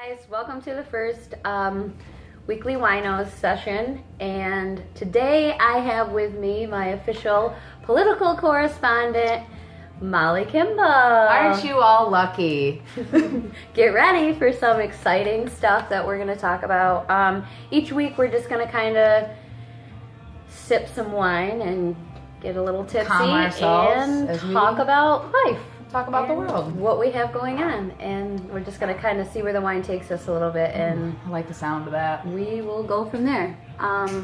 Guys, welcome to the first weekly Wino session, and today I have with me my official political correspondent, Molly Kimball. Aren't you all lucky? Get ready for some exciting stuff that we're going to talk about. Each week we're just going to kind of sip some wine and get a little tipsy and talk about life. Talk about the world. What we have going on. And we're just going to kind of see where the wine takes us a little bit. And I like the sound of that. we will go from there.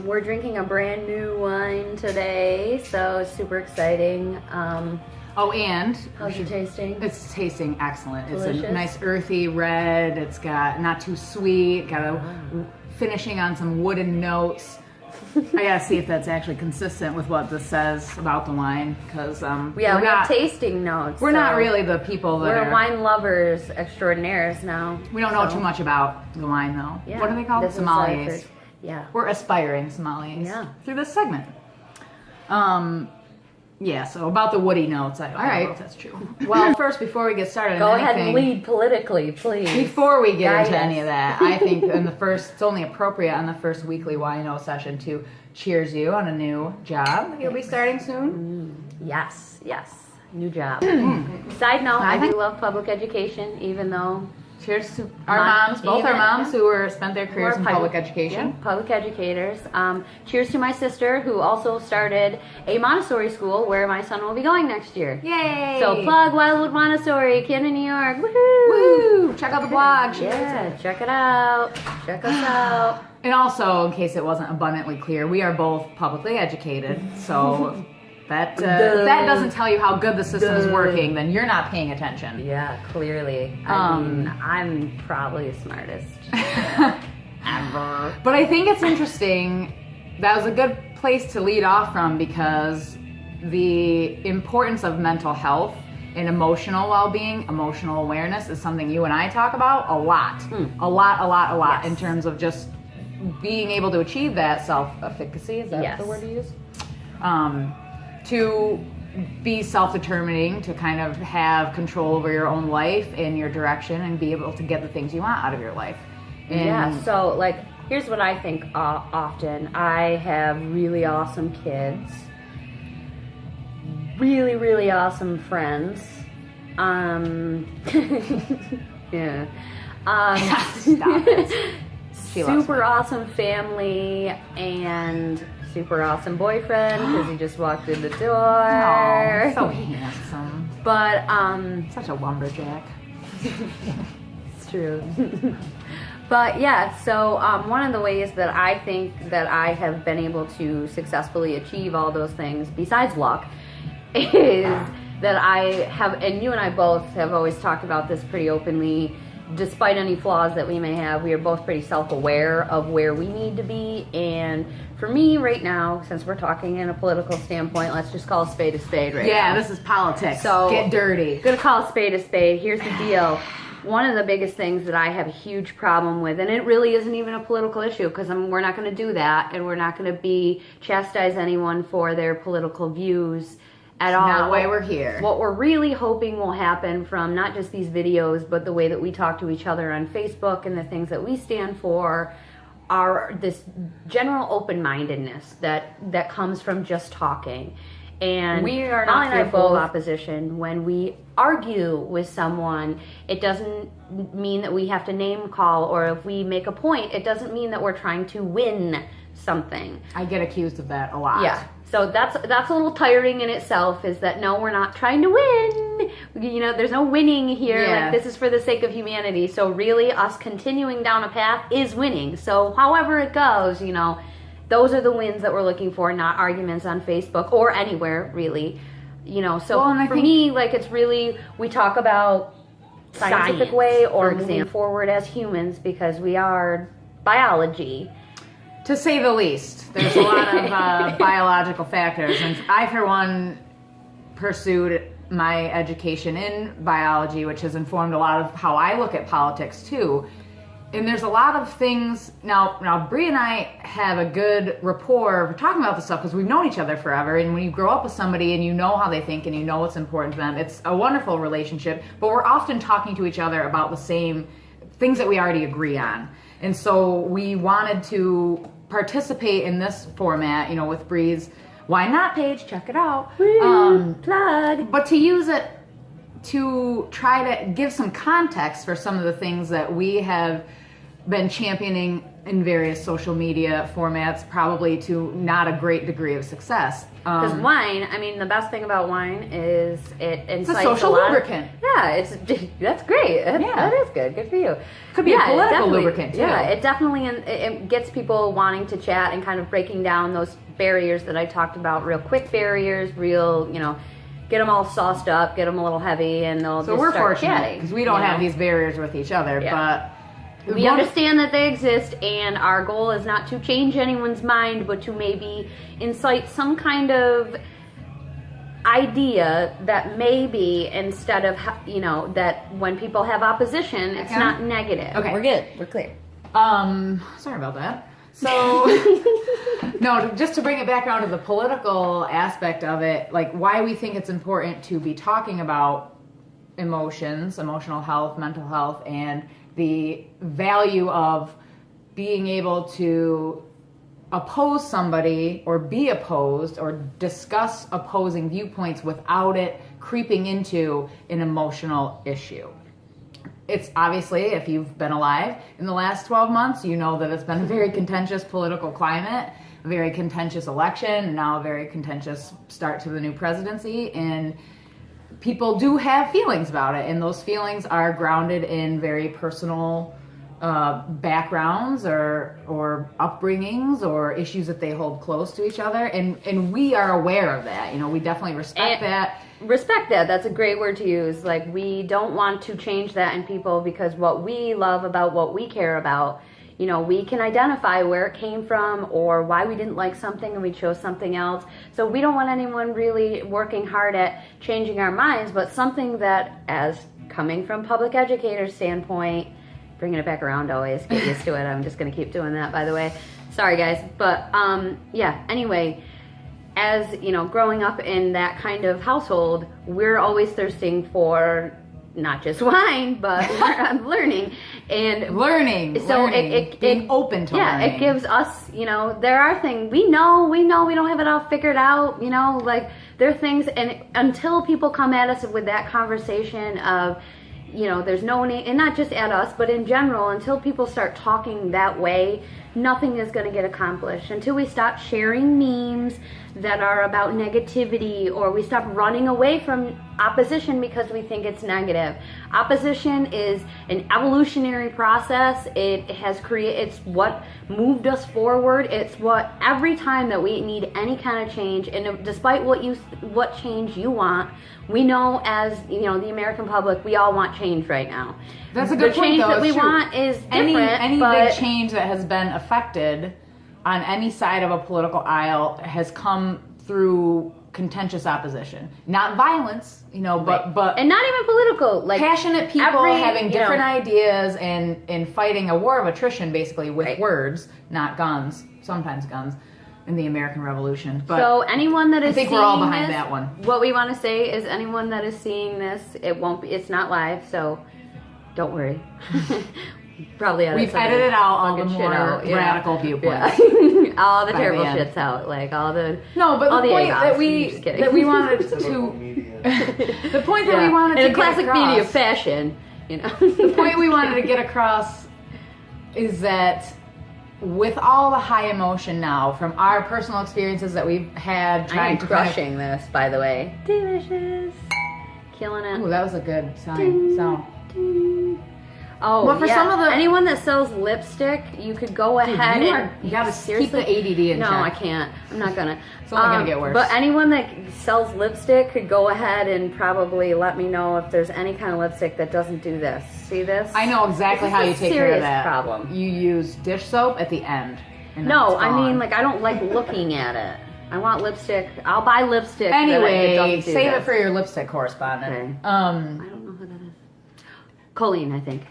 We're drinking a brand new wine today, so it's super exciting. And How's it tasting? it's tasting excellent. Delicious. It's a nice earthy red. It's got not too sweet. Got a finishing on some wooden notes. I gotta see if that's actually consistent with what this says about the wine, because We have tasting notes. We're so not really the people that we're wine lovers extraordinaires now. We don't know too much about the wine, though. Yeah, What do they call it? this is our Sommeliers. first- Yeah. We're aspiring sommeliers. Yeah. Through this segment. Yeah, so about the woody notes, I don't know if that's true. Well, first, before we get started, Go ahead and lead politically, please. Before we get into Guide any us. of that, I think it's only appropriate on the first weekly Wino session to cheers you on a new job. You'll be starting soon. Yes. New job. Side note, I do love public education, even though Cheers to our moms, both our moms who spent their careers in public Yeah, education. public educators. Cheers to my sister, who also started a Montessori school where my son will be going next year. Yay! So plug Wildwood Montessori, Camden, New York. Woohoo! Woo! Check out the blog. Yeah, check it out. Check us out. And also, in case it wasn't abundantly clear, we are both publicly educated, so that doesn't tell you how good the system is working, then you're not paying attention. Yeah, clearly. I mean, I'm probably the smartest ever. But I think it's interesting. That was a good place to lead off from, because the importance of mental health and emotional well-being, emotional awareness is something you and I talk about a lot. A lot Yes. in terms of just being able to achieve that self-efficacy. Is that Yes. the word to use? To be self-determining, to kind of have control over your own life and your direction and be able to get the things you want out of your life. And Yeah, so like, here's what I think often. I have really awesome kids, really, really awesome friends. Yeah. Stop it. She loves Super awesome family and super awesome boyfriend because he just walked in the door. Aw, so handsome. But Such a lumberjack. it's true. But yeah, so one of the ways that I think that I have been able to successfully achieve all those things, besides luck, is that I have, and you and I both have always talked about this pretty openly, despite any flaws that we may have, we are both pretty self-aware of where we need to be. And for me right now, since we're talking in a political standpoint, let's just call a spade right now. Yeah, this is politics. So get dirty. Gonna call a spade. Here's the deal. One of the biggest things that I have a huge problem with, and it really isn't even a political issue, because we're not going to do that, and we're not going to chastise anyone for their political views at all. Not why we're here. What we're really hoping will happen from not just these videos, but the way that we talk to each other on Facebook and the things that we stand for, are this general open-mindedness that comes from just talking. And we are Molly not and I fearful both of opposition. When we argue with someone, it doesn't mean that we have to name call, or if we make a point, it doesn't mean that we're trying to win something. I get accused of that a lot. Yeah. So that's a little tiring in itself, is that no, we're not trying to win. You know, there's no winning here. Yeah. Like, this is for the sake of humanity. So really, us continuing down a path is winning. So however it goes, you know, those are the wins that we're looking for, not arguments on Facebook or anywhere, really. You know, so for me, like, it's really, we talk about scientific way or moving forward as humans, because we are biology. To say the least. There's a lot of biological factors. And I, for one, pursued my education in biology, which has informed a lot of how I look at politics, too. And there's a lot of things. Now Bree and I have a good rapport for talking about this stuff because we've known each other forever. And when you grow up with somebody and you know how they think and you know what's important to them, it's a wonderful relationship. But we're often talking to each other about the same things that we already agree on. And so we wanted to participate in this format, with Bree's Why Not page. Check it out. Plug. But to use it to try to give some context for some of the things that we have been championing in various social media formats, probably to not a great degree of success. Because wine, the best thing about wine is it incites it's a social lubricant. That's great. That is good. Good for you. Could be a political lubricant, too. Yeah, it definitely it gets people wanting to chat and kind of breaking down those barriers that I talked about, real quick barriers, get them all sauced up, get them a little heavy, and they'll so just we're start fortunate chatting. because we don't have these barriers with each other, but we understand that they exist, and our goal is not to change anyone's mind, but to maybe incite some kind of idea that maybe instead of, that when people have opposition, it's not negative. Okay. We're good. We're clear. Sorry about that. So, no, just to bring it back down to the political aspect of it, like why we think it's important to be talking about emotions, emotional health, mental health, and the value of being able to oppose somebody or be opposed or discuss opposing viewpoints without it creeping into an emotional issue. It's obviously, if you've been alive in the last 12 months, you know that it's been a very contentious political climate, a very contentious election, and now a very contentious start to the new presidency. And people do have feelings about it, and those feelings are grounded in very personal backgrounds or upbringings or issues that they hold close to each other, and we are aware of that. We definitely respect that. Respect that. That's a great word to use. Like, we don't want to change that in people, because what we love about what we care about, we can identify where it came from or why we didn't like something and we chose something else. So we don't want anyone really working hard at changing our minds, but something that, as coming from public educators' standpoint, bringing it back around always, get used to it. I'm just going to keep doing that, by the way. Sorry, guys. But, anyway, as, growing up in that kind of household, we're always thirsting for not just wine, but learning. And so being open to learning. It gives us, there are things we know we don't have it all figured out, like there are things, and until people come at us with that conversation of, there's no need, and not just at us, but in general, until people start talking that way, nothing is going to get accomplished. Until we stop sharing memes that are about negativity, or we stop running away from opposition because we think it's negative. Opposition is an evolutionary process. It's what moved us forward. It's what, every time that we need any kind of change, and despite what change you want, we know as, the American public, we all want change right now. That's a good point, change though. that we want is different. Any big change that has been affected on any side of a political aisle has come through contentious opposition, not violence, but and not even political, like passionate people having different ideas and fighting a war of attrition, basically with words, not guns. Sometimes guns in the American Revolution. But so anyone that is, I think we're all behind that one. What we want to say is, anyone that is seeing this, it's not live, so don't worry. Probably we've edited out all the more radical viewpoints. Yeah. All the terrible shits out, like all the point that we wanted to the point that we wanted to in a classic media fashion, the point we wanted to get across is that with all the high emotion now from our personal experiences that we've had trying to crushing this, by the way, delicious, killing it. Ooh, that was a good sound. Oh, but for some of the anyone that sells lipstick, you could go ahead you gotta keep the ADD in check. No, I can't. I'm not gonna. It's only gonna get worse. But anyone that sells lipstick could go ahead and probably let me know if there's any kind of lipstick that doesn't do this. See this? I know exactly how you take care of that. Problem. You use dish soap at the end. No, I mean, like, I don't like looking at it. I want lipstick. I'll buy lipstick. Anyway, save it for your lipstick correspondent. Okay. I don't know who that is. Colleen, I think.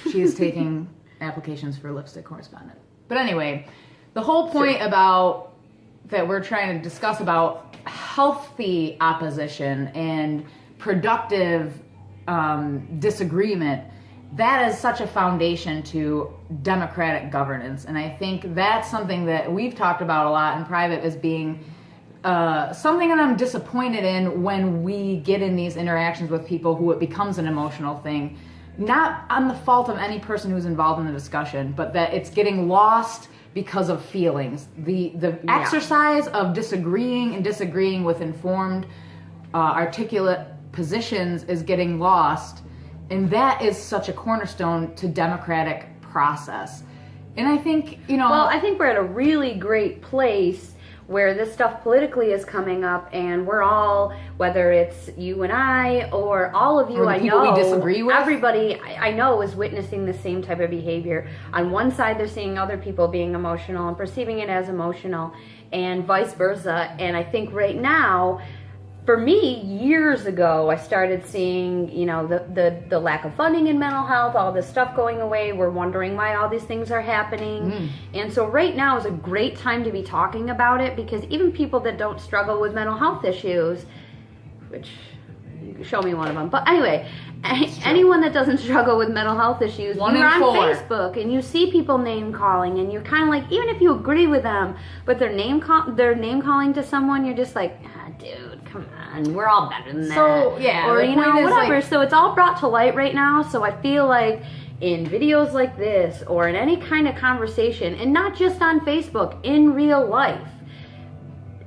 She is taking applications for lipstick correspondent. But anyway, the whole point about that we're trying to discuss about healthy opposition and productive disagreement that is such a foundation to democratic governance. And I think that's something that we've talked about a lot in private as being something that I'm disappointed in when we get in these interactions with people who it becomes an emotional thing. Not on the fault of any person who's involved in the discussion, but that it's getting lost because of feelings. The exercise of disagreeing with informed, articulate positions is getting lost, and that is such a cornerstone to democratic process. And I think, well, I think we're at a really great place where this stuff politically is coming up, and we're all, whether it's you and I or all of you, or the people we disagree with, everybody I know is witnessing the same type of behavior. On one side, they're seeing other people being emotional and perceiving it as emotional, and vice versa. And I think right now, for me, years ago, I started seeing, the lack of funding in mental health, all this stuff going away. We're wondering why all these things are happening. And so right now is a great time to be talking about it, because even people that don't struggle with mental health issues, which, you can show me one of them. But anyway, anyone that doesn't struggle with mental health issues, you're on Facebook and you see people name calling, and you're kind of like, even if you agree with them, but they're name calling to someone, you're just like, dude, come on, we're all better than that. So, yeah. Or, whatever. So it's all brought to light right now. So I feel like in videos like this, or in any kind of conversation, and not just on Facebook, in real life,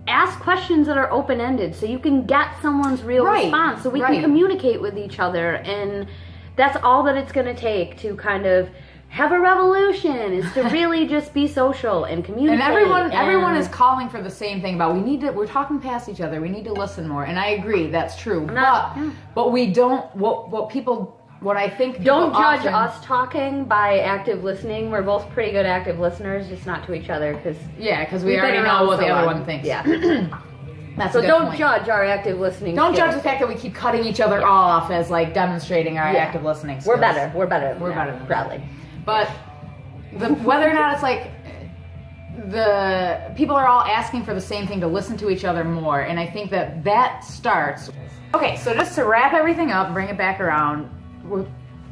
ask questions that are open-ended so you can get someone's real response, so we can communicate with each other. And that's all that it's going to take to kind of have a revolution, is to really just be social and communicate. And everyone is calling for the same thing about we're talking past each other. We need to listen more. And I agree, that's true. But we don't, what I think people don't judge often, us talking by active listening. We're both pretty good active listeners, just not to each other, because we already know what the other one thinks. Yeah. That's so a good don't point. judge our active listening. Don't skills. judge the fact that we keep cutting each other off as like demonstrating our active listening skills. We're better. We're better. Probably. But whether or not it's like the people are all asking for the same thing, to listen to each other more, and I think that starts. Okay, so just to wrap everything up, bring it back around.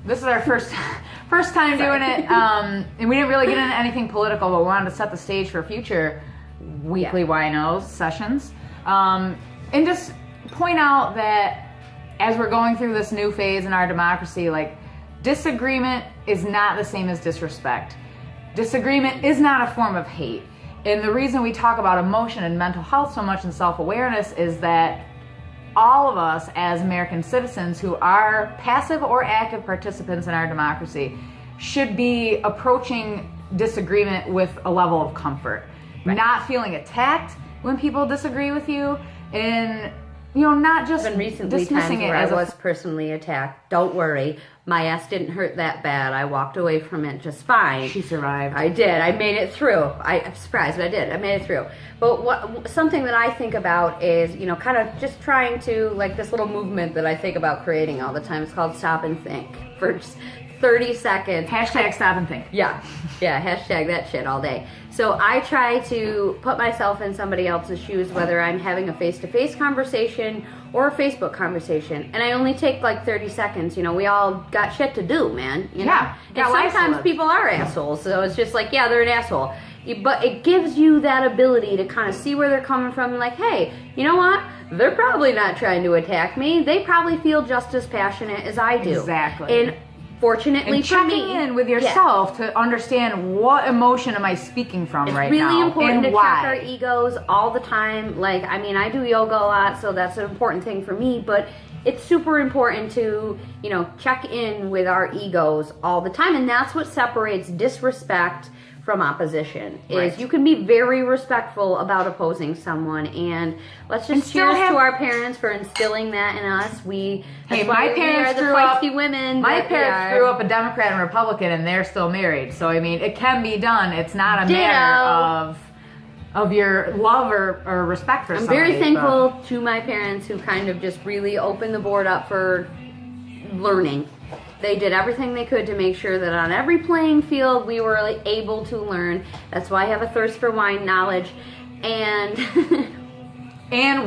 This is our first time doing it, and we didn't really get into anything political, but we wanted to set the stage for future weekly Wino sessions, and just point out that as we're going through this new phase in our democracy, like, disagreement is not the same as disrespect. Disagreement is not a form of hate. And the reason we talk about emotion and mental health so much and self-awareness is that all of us as American citizens who are passive or active participants in our democracy should be approaching disagreement with a level of comfort. Not feeling attacked when people disagree with you, and not just dismissing it as I was personally attacked. Don't worry, my ass didn't hurt that bad. I walked away from it just fine. She survived. I did. I made it through. I'm surprised, but I did. I made it through. But something that I think about is, kind of just trying to, like, this little movement that I think about creating all the time. It's called Stop and Think. For just 30 seconds. Hashtag stop and think. Yeah, hashtag that shit all day. So I try to put myself in somebody else's shoes, whether I'm having a face-to-face conversation or a Facebook conversation. And I only take like 30 seconds. We all got shit to do, man. Yeah. And sometimes people are assholes, so it's just like, yeah, they're an asshole. But it gives you that ability to kind of see where they're coming from and like, hey, you know what? They're probably not trying to attack me. They probably feel just as passionate as I do. Exactly. And fortunately and for me, checking in with yourself to understand what emotion am I speaking from right now. It's really important to why. check our egos all the time. Like, I do yoga a lot, so that's an important thing for me, but it's super important to, check in with our egos all the time. And that's what separates disrespect from opposition, is you can be very respectful about opposing someone. And let's just cheers to our parents for instilling that in us. My parents grew up women. My parents grew up a Democrat and Republican, and they're still married. So it can be done. It's not a matter of your love or respect for somebody. I'm very thankful to my parents, who kind of just really opened the board up for learning. They did everything they could to make sure that on every playing field we were able to learn. That's why I have a thirst for wine knowledge and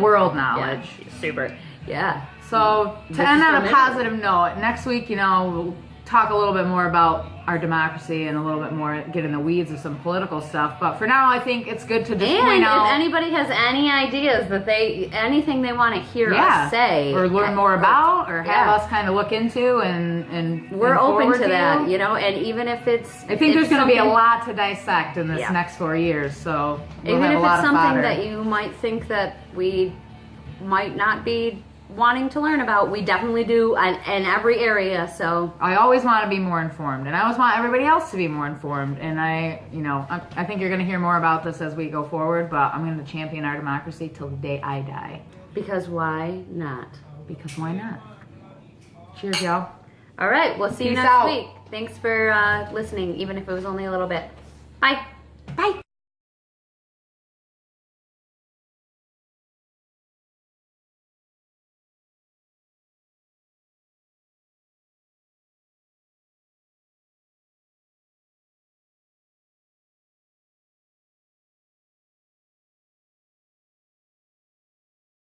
world knowledge. Yeah, super. Yeah. So to end on a positive note, next week, we'll talk a little bit more about our democracy and a little bit more get in the weeds of some political stuff. But for now, I think it's good to just point out. And if anybody has any ideas that anything they want to hear us say, or learn more about, or have us kind of look into, and we're open to that, you know. And even if it's, I think there's going to be a lot to dissect in this next 4 years. So we'll even have if a lot it's of something fodder. that you might think that we might not be wanting to learn about, we definitely do in every area. So I always want to be more informed, and I always want everybody else to be more informed. And I think you're going to hear more about this as we go forward. But I'm going to champion our democracy till the day I die. Because why not? Because why not? Cheers, y'all. All right, we'll see you Peace next out. week. Thanks for listening, even if it was only a little bit. Bye.